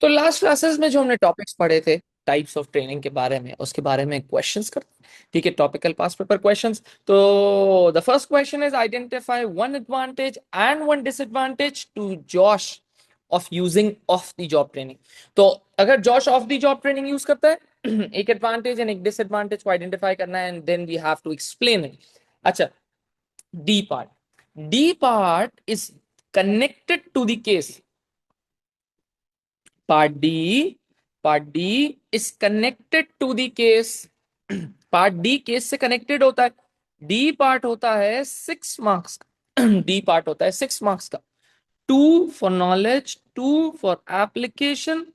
तो last classes में जो हमने टॉपिक्स पढ़े थे टाइप्स ऑफ ट्रेनिंग के बारे में, उसके बारे में क्वेश्चंस करते हैं। ठीक है, टॉपिकल पास पेपर क्वेश्चंस। तो the first question is identify one advantage and one disadvantage to Josh of using off the job training. तो अगर Josh off the job training use करता है, एक एडवांटेज एंड एक डिसएडवांटेज को identify करना है and then we have to explain it. अच्छा, D part. D part is connected to the case. Part D is connected to the case. Part D case से connected होता है। D part होता है 6 marks का। D part होता है 6 marks का। 2 for knowledge, 2 for application,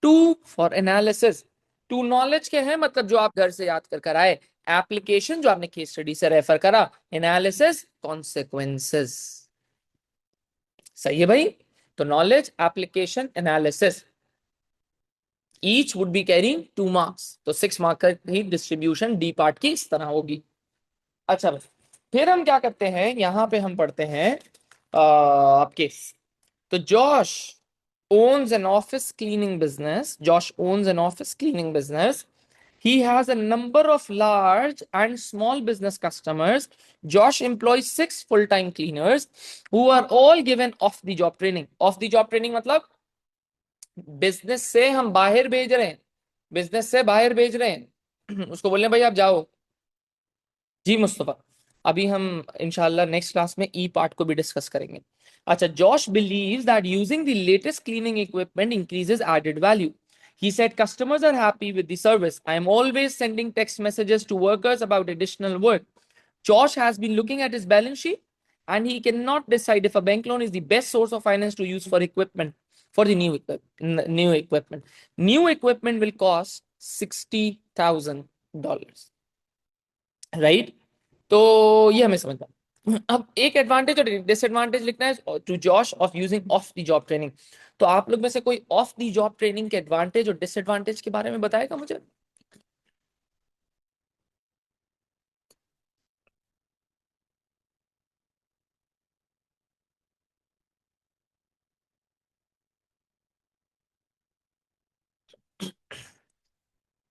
2 for analysis. 2 knowledge के हैं, मतलब जो आप घर से याद कर कर आए। एप्लीकेशन जो आपने केस स्टडी से रेफर करा। Analysis consequences. सही है भाई। तो knowledge, application, analysis each would be carrying 2 marks. तो 6 मार्क की डिस्ट्रीब्यूशन डी पार्ट की इस तरह होगी। अच्छा भाई, फिर हम क्या करते हैं, यहां पे हम पढ़ते हैं आपके। तो Josh owns an office cleaning business. Josh owns an office cleaning business. He has a number of large and small business customers. Josh employs 6 full-time cleaners who are all given off-the-job training. Off-the-job training मतलब business से हम बाहर भेज रहे हैं, business से बाहर भेज रहे हैं। उसको बोल रहे हैं भाई आप जाओ। जी मुस्तफा, अभी हम इंशाल्लाह नेक्स्ट क्लास में ई पार्ट को भी डिस्कस करेंगे। अच्छा, Josh believes that using the latest cleaning equipment increases added value. He said customers are happy with the service. I am always sending text messages to workers about additional work. Josh has been looking at his balance sheet and he cannot decide if a bank loan is the best source of finance to use for equipment, for the new equipment. New equipment will cost $60,000. Right? तो ये हमें समझना। अब एक advantage और disadvantage लिखना है to Josh of using off the job training. तो आप लोग में से कोई ऑफ द जॉब ट्रेनिंग के एडवांटेज और डिसएडवांटेज के बारे में बताएगा मुझे?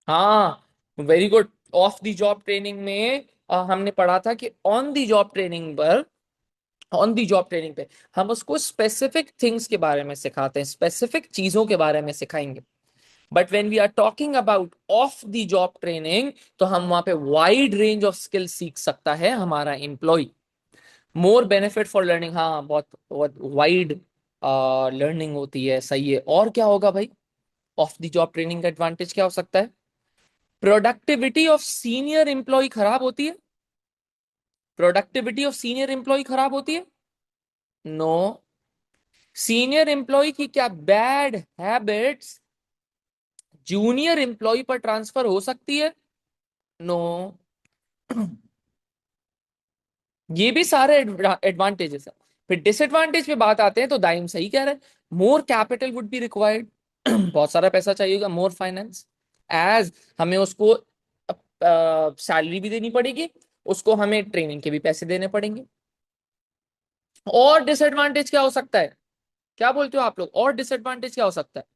हाँ, very good. Off the job training में हमने पढ़ा था कि ऑन द जॉब ट्रेनिंग पर, ऑन दी जॉब ट्रेनिंग पे हम उसको स्पेसिफिक थिंग्स के बारे में सिखाते हैं, स्पेसिफिक चीजों के बारे में सिखाएंगे। But when we are talking about off the job training, तो हम वहां पे वाइड रेंज ऑफ स्किल सीख सकता है हमारा employee. More benefit for learning, हाँ बहुत बहुत वाइड लर्निंग होती है। सही है। और क्या होगा भाई, ऑफ दी जॉब ट्रेनिंग का एडवांटेज क्या हो सकता है? प्रोडक्टिविटी ऑफ सीनियर एम्प्लॉय खराब होती है। प्रोडक्टिविटी ऑफ सीनियर एम्प्लॉय खराब होती है? नो। सीनियर एम्प्लॉय की क्या बैड हैबिट्स जूनियर एम्प्लॉय पर ट्रांसफर हो सकती है? नो। ये भी सारे एडवांटेजेस है। फिर डिसएडवांटेज पे बात आते हैं, तो दाइम सही कह रहे हैं। More capital would be required. बहुत सारा पैसा चाहिएगा। मोर फाइनेंस, एज हमें उसको सैलरी भी देनी पड़ेगी, उसको हमें ट्रेनिंग के भी पैसे देने पड़ेंगे। और डिसएडवांटेज क्या हो सकता है? क्या बोलते हो आप लोग, और डिसएडवांटेज क्या हो सकता है?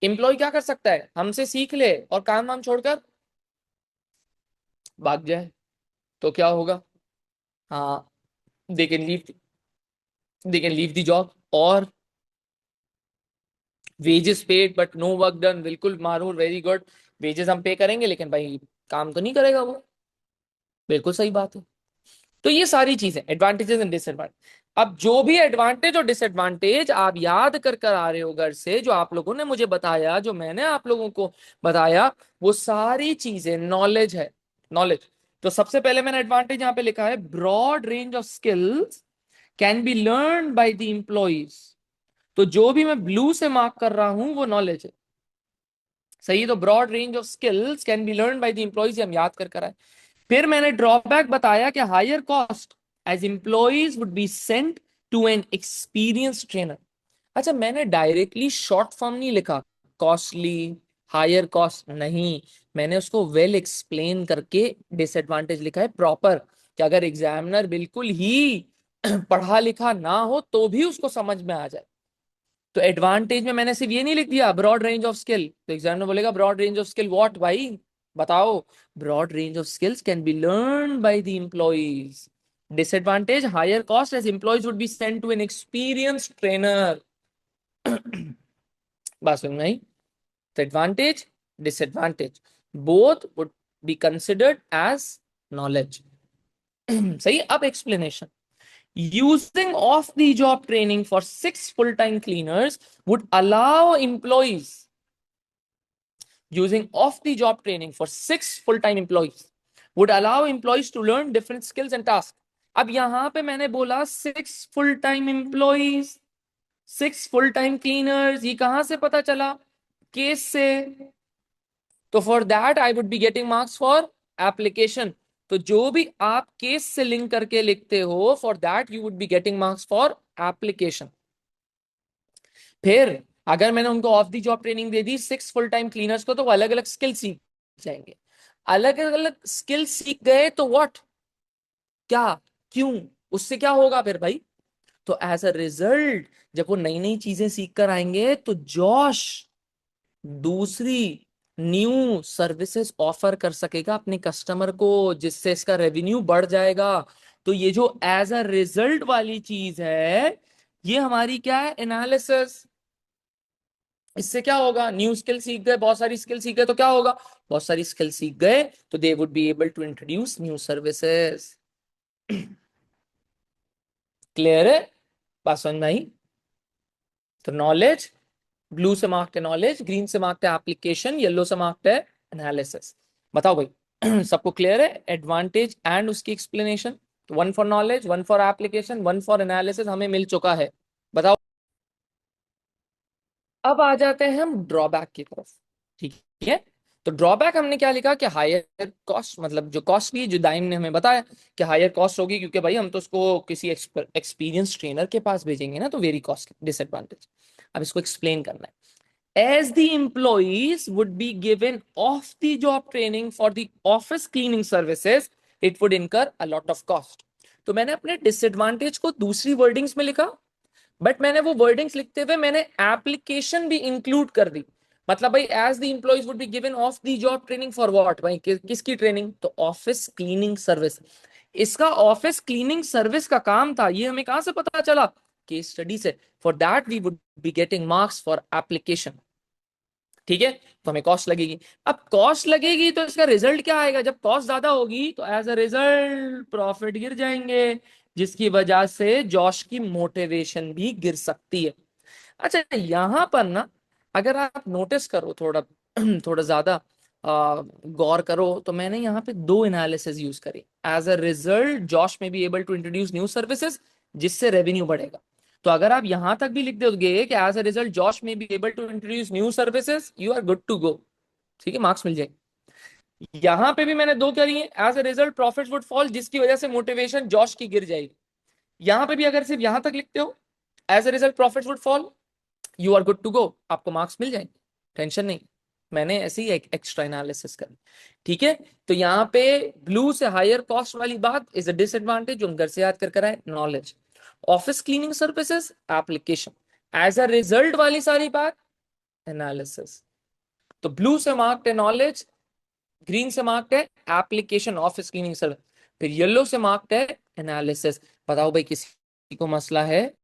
एम्प्लॉय क्या कर सकता है, हमसे सीख ले और काम वाम छोड़कर भाग जाए, तो क्या होगा? हाँ, they can leave, they can leave the job. और wages paid but no work done, बिल्कुल मारूर, वेरी गुड। वेजेस हम पे करेंगे लेकिन भाई काम तो नहीं करेगा वो। बिल्कुल सही बात है। तो ये सारी चीजें एडवांटेजेस एंड डिसएडवांटेज। अब जो भी एडवांटेज और डिसएडवांटेज आप याद कर कर आ रहे हो घर से, जो आप लोगों ने मुझे बताया, जो मैंने आप लोगों को बताया, वो सारी चीजें नॉलेज है। नॉलेज। तो सबसे पहले मैंने एडवांटेज यहां पे लिखा है, broad range of skills can be learn by the employees. तो जो भी मैं ब्लू से मार्क कर रहा हूं वो नॉलेज है। सही है। तो broad range of skills can be learn by the employees, हम याद कर कर आए। फिर मैंने ड्रॉबैक बताया कि higher cost as employees would be sent to an experience trainer. अच्छा, मैंने डायरेक्टली शॉर्ट फॉर्म नहीं लिखा, कॉस्टली, हायर कॉस्ट नहीं। मैंने उसको वेल एक्सप्लेन करके डिसएडवांटेज लिखा है प्रॉपर, कि अगर एग्जामिनर बिल्कुल ही पढ़ा लिखा ना हो तो भी उसको समझ में आ जाए। तो एडवांटेज में मैंने सिर्फ ये नहीं लिख दिया ब्रॉड रेंज ऑफ स्किल, तो एग्जाम में बोलेगा broad range of skill what भाई, बताओ। Broad range of skills can be learned by the employees. Disadvantage, higher cost as employees would be sent to an experienced trainer. बात समझ में आई? तो advantage, disadvantage, both would be considered as knowledge. सही। अब explanation. Using off the job training for 6 full-time cleaners would allow employees, using off the job training for 6 full-time employees would allow employees to learn different skills and tasks. अब यहां पे मैंने बोला 6 full-time employees, 6 full-time cleaners, ये कहां से पता चला? केस से। तो for that I would be getting marks for application. तो जो भी आप केस से लिंक करके लिखते हो, for that you would be getting marks for application. फिर अगर मैंने उनको of the job training they the 6 full time cleaners को, तो वो अलग अलग स्किल सीख जाएंगे। अलग अलग स्किल सीख गए तो व्हाट, क्या, क्यों, उससे क्या होगा फिर भाई? तो एज अ रिजल्ट जब वो नई नई चीजें सीख कर आएंगे तो जॉश दूसरी न्यू सर्विसेज ऑफर कर सकेगा अपने कस्टमर को, जिससे इसका रेवेन्यू बढ़ जाएगा। तो ये जो एज अ रिजल्ट वाली चीज है, ये हमारी क्या है? एनालिसिस। इससे क्या होगा? न्यू स्किल सीख गए, बहुत सारी स्किल सीख गए तो क्या होगा? बहुत सारी स्किल सीख गए तो they would be able to introduce new services. Clear है? बात समझ में आई? तो नॉलेज, ब्लू से मार्क्ड है नॉलेज, ग्रीन से मार्क्ड है एप्लीकेशन, येलो से मार्क्ड है एनालिसिस। बताओ भाई सबको क्लियर है? एडवांटेज एंड उसकी explanation, one for knowledge, one for application, one for analysis हमें मिल चुका है। बताओ। अब आ जाते हैं हम ड्रॉबैक की तरफ। ठीक है, तो ड्रॉबैक हमने क्या लिखा कि हायर कॉस्ट, मतलब जो कॉस्ट भी, जो दाइम ने हमें बताया कि हायर कॉस्ट होगी, क्योंकि भाई हम तो उसको किसी एक्सपीरियंस ट्रेनर के पास भेजेंगे ना, तो वेरी कॉस्ट डिसएडवांटेज। अब इसको एक्सप्लेन करना है। As the employees would be given off the job training for the office cleaning services, it would incur a lot of cost. तो मैंने अपने डिसएडवांटेज को दूसरी वर्डिंग्स में लिखा, बट मैंने वो वर्डिंग्स लिखते हुए मैंने एप्लीकेशन भी इंक्लूड कर दी। मतलब भाई as the employees would be given off the job training for what भाई, किसकी ट्रेनिंग? तो ऑफिस क्लीनिंग सर्विस। इसका ऑफिस क्लीनिंग सर्विस का काम था, ये हमें कहां से पता चला? केस स्टडी से। For that we would be getting marks for application. ठीक है, तो हमें कॉस्ट लगेगी। अब कॉस्ट लगेगी तो इसका रिजल्ट क्या आएगा? जब कॉस्ट ज्यादा होगी तो एज अ रिजल्ट प्रॉफिट गिर जाएंगे, जिसकी वजह से जॉश की मोटिवेशन भी गिर सकती है। अच्छा, यहां पर ना अगर आप नोटिस करो थोड़ा थोड़ा ज्यादा गौर करो, तो मैंने यहाँ पे दो एनालिसिस यूज करी। एज अ रिजल्ट जॉश में be able to introduce new services, जिससे रेवेन्यू बढ़ेगा। तो अगर आप यहां तक भी लिख दोगे कि एज अ रिजल्ट जॉश में be able to introduce new services, you are good to go. ठीक है, मार्क्स मिल जाएंगे। यहां पे भी मैंने दो करी है, as a result profits would fall, जिसकी वजह से मोटिवेशन जॉश की गिर जाएगी। यहां पे भी अगर सिर्फ यहां तक लिखते हो as a result profits would fall, you are good to go, आपको मार्क्स मिल जाएंगे, टेंशन नहीं। मैंने ऐसे ही एक एक्स्ट्रा एनालिसिस करी। ठीक है, तो यहाँ पे ब्लू से हायर कॉस्ट वाली बात इज अ डिसएडवांटेज, जो हम घर से याद कर आए, knowledge. Office cleaning services, application. As a result वाली सारी बात, एनालिसिस। तो ब्लू से मार्क्ड है नॉलेज, ग्रीन से मार्क्ड है एप्लीकेशन, ऑफिस क्लीनिंग सर्विस, फिर येलो से मार्क्ड है एनालिसिस। बताओ भाई किसी को मसला है?